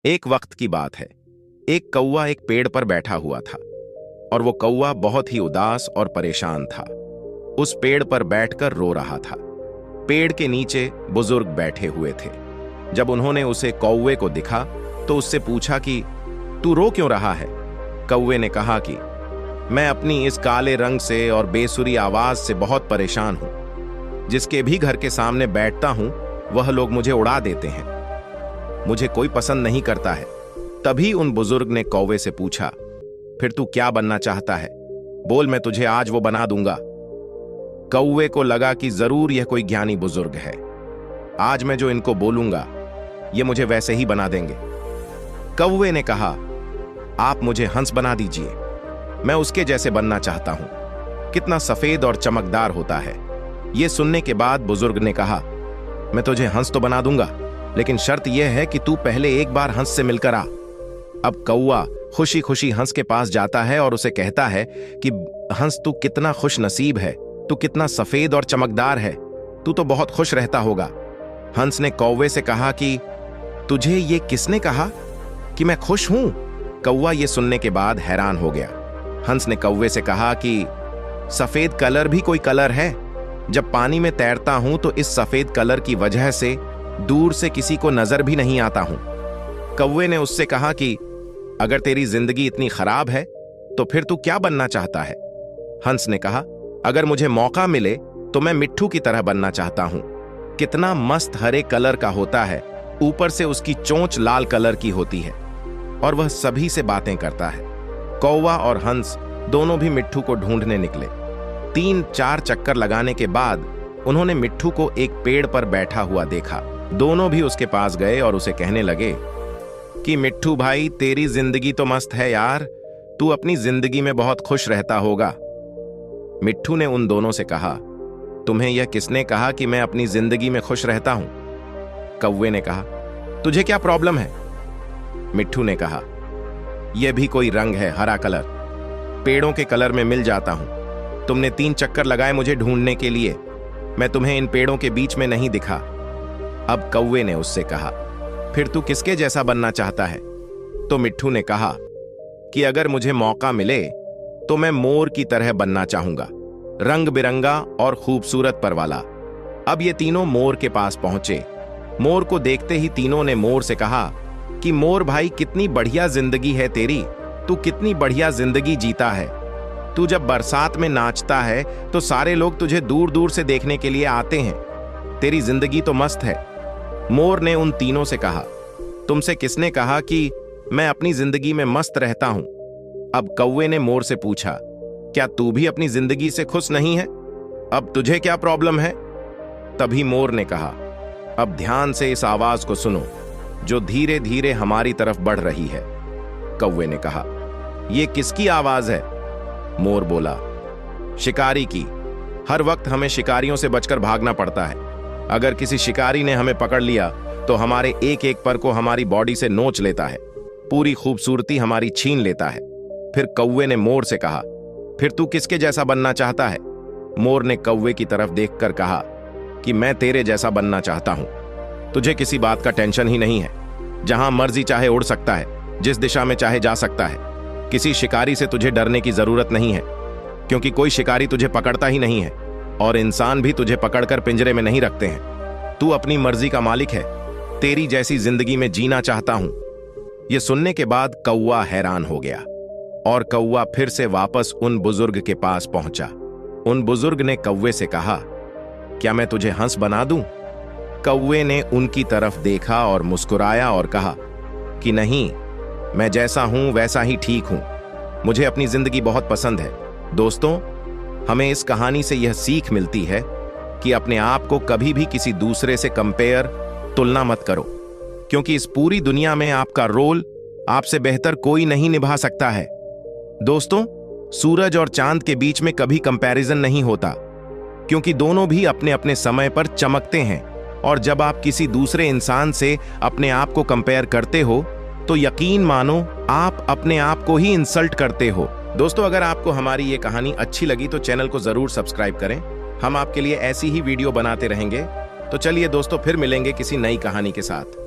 एक वक्त की बात है। एक कौवा एक पेड़ पर बैठा हुआ था और वो कौवा बहुत ही उदास और परेशान था। उस पेड़ पर बैठकर रो रहा था। पेड़ के नीचे बुजुर्ग बैठे हुए थे। जब उन्होंने उसे कौवे को दिखा तो उससे पूछा कि तू रो क्यों रहा है। कौवे ने कहा कि मैं अपनी इस काले रंग से और बेसुरी आवाज से बहुत परेशान हूं। जिसके भी घर के सामने बैठता हूं वह लोग मुझे उड़ा देते हैं। मुझे कोई पसंद नहीं करता है। तभी उन बुजुर्ग ने कौवे से पूछा, फिर तू क्या बनना चाहता है? बोल, मैं तुझे आज वो बना दूंगा। कौवे को लगा कि जरूर यह कोई ज्ञानी बुजुर्ग है। आज मैं जो इनको बोलूंगा ये मुझे वैसे ही बना देंगे। कौवे ने कहा, आप मुझे हंस बना दीजिए। मैं उसके जैसे बनना चाहता हूं। कितना सफेद और चमकदार होता है। यह सुनने के बाद बुजुर्ग ने कहा, मैं तुझे हंस तो बना दूंगा, लेकिन शर्त यह है कि तू पहले एक बार हंस से मिलकर आ। अब कौवा खुशी खुशी हंस के पास जाता है और उसे कहता है कि हंस, तू कितना खुश नसीब है। तू कितना सफेद और चमकदार है। तू तो बहुत खुश रहता होगा। हंस ने कौवे से कहा कि तुझे ये किसने कहा कि मैं खुश हूं? कौवा ये सुनने के बाद हैरान हो गया। हंस ने कौवे से कहा कि सफेद कलर भी कोई कलर है। जब पानी में तैरता हूं तो इस सफेद कलर की वजह से दूर से किसी को नजर भी नहीं आता हूं। कौवे ने उससे कहा कि अगर तेरी जिंदगी इतनी खराब है तो फिर तू क्या बनना चाहता है? हंस ने कहा, अगर मुझे मौका मिले तो मैं मिट्ठू की तरह बनना चाहता हूं। कितना मस्त हरे कलर का होता है, ऊपर से उसकी चोंच लाल कलर की होती है और वह सभी से बातें करता है। कौवा और हंस दोनों भी मिट्ठू को ढूंढने निकले। 3-4 चक्कर लगाने के बाद उन्होंने मिट्ठू को एक पेड़ पर बैठा हुआ देखा। दोनों भी उसके पास गए और उसे कहने लगे कि मिट्ठू भाई, तेरी जिंदगी तो मस्त है यार। तू अपनी जिंदगी में बहुत खुश रहता होगा। मिट्ठू ने उन दोनों से कहा, तुम्हें यह किसने कहा कि मैं अपनी जिंदगी में खुश रहता हूं? कौवे ने कहा, तुझे क्या प्रॉब्लम है? मिट्ठू ने कहा, यह भी कोई रंग है, हरा कलर। पेड़ों के कलर में मिल जाता हूं। तुमने 3 चक्कर लगाए मुझे ढूंढने के लिए। मैं तुम्हें इन पेड़ों के बीच में नहीं दिखा। अब कौवे ने उससे कहा, फिर तू किसके जैसा बनना चाहता है? तो मिट्ठू ने कहा कि अगर मुझे मौका मिले तो मैं मोर की तरह बनना चाहूंगा, रंग बिरंगा और खूबसूरत पर वाला। अब ये तीनों मोर के पास पहुंचे। मोर को देखते ही तीनों ने मोर से कहा कि मोर भाई, कितनी बढ़िया जिंदगी है तेरी। तू कितनी बढ़िया जिंदगी जीता है। तू जब बरसात में नाचता है तो सारे लोग तुझे दूर दूर से देखने के लिए आते हैं। तेरी जिंदगी तो मस्त है। मोर ने उन तीनों से कहा, तुमसे किसने कहा कि मैं अपनी जिंदगी में मस्त रहता हूं? अब कौवे ने मोर से पूछा, क्या तू भी अपनी जिंदगी से खुश नहीं है? अब तुझे क्या प्रॉब्लम है? तभी मोर ने कहा, अब ध्यान से इस आवाज को सुनो जो धीरे धीरे हमारी तरफ बढ़ रही है। कौवे ने कहा, यह किसकी आवाज है? मोर बोला, शिकारी की। हर वक्त हमें शिकारियों से बचकर भागना पड़ता है। अगर किसी शिकारी ने हमें पकड़ लिया तो हमारे एक एक पर को हमारी बॉडी से नोच लेता है, पूरी खूबसूरती हमारी छीन लेता है। फिर कौवे ने मोर से कहा, फिर तू किसके जैसा बनना चाहता है? मोर ने कौवे की तरफ देखकर कहा कि मैं तेरे जैसा बनना चाहता हूं। तुझे किसी बात का टेंशन ही नहीं है। जहां मर्जी चाहे उड़ सकता है, जिस दिशा में चाहे जा सकता है। किसी शिकारी से तुझे डरने की जरूरत नहीं है, क्योंकि कोई शिकारी तुझे पकड़ता ही नहीं है और इंसान भी तुझे पकड़कर पिंजरे में नहीं रखते हैं। तू अपनी मर्जी का मालिक है। तेरी जैसी जिंदगी में जीना चाहता हूं। यह सुनने के बाद कौवा हैरान हो गया और कौवा फिर से वापस उन बुजुर्ग के पास पहुंचा। उन बुजुर्ग ने कौवे से कहा, क्या मैं तुझे हंस बना दूं? कौवे ने उनकी तरफ देखा और मुस्कुराया और कहा कि नहीं, मैं जैसा हूं वैसा ही ठीक हूं। मुझे अपनी जिंदगी बहुत पसंद है। दोस्तों, हमें इस कहानी से यह सीख मिलती है कि अपने आप को कभी भी किसी दूसरे से कंपेयर, तुलना मत करो, क्योंकि इस पूरी दुनिया में आपका रोल आपसे बेहतर कोई नहीं निभा सकता है। दोस्तों, सूरज और चांद के बीच में कभी कंपैरिजन नहीं होता, क्योंकि दोनों भी अपने अपने समय पर चमकते हैं। और जब आप किसी दूसरे इंसान से अपने आप को कंपेयर करते हो तो यकीन मानो आप अपने आप को ही इंसल्ट करते हो। दोस्तों, अगर आपको हमारी ये कहानी अच्छी लगी तो चैनल को जरूर सब्सक्राइब करें। हम आपके लिए ऐसी ही वीडियो बनाते रहेंगे। तो चलिए दोस्तों, फिर मिलेंगे किसी नई कहानी के साथ।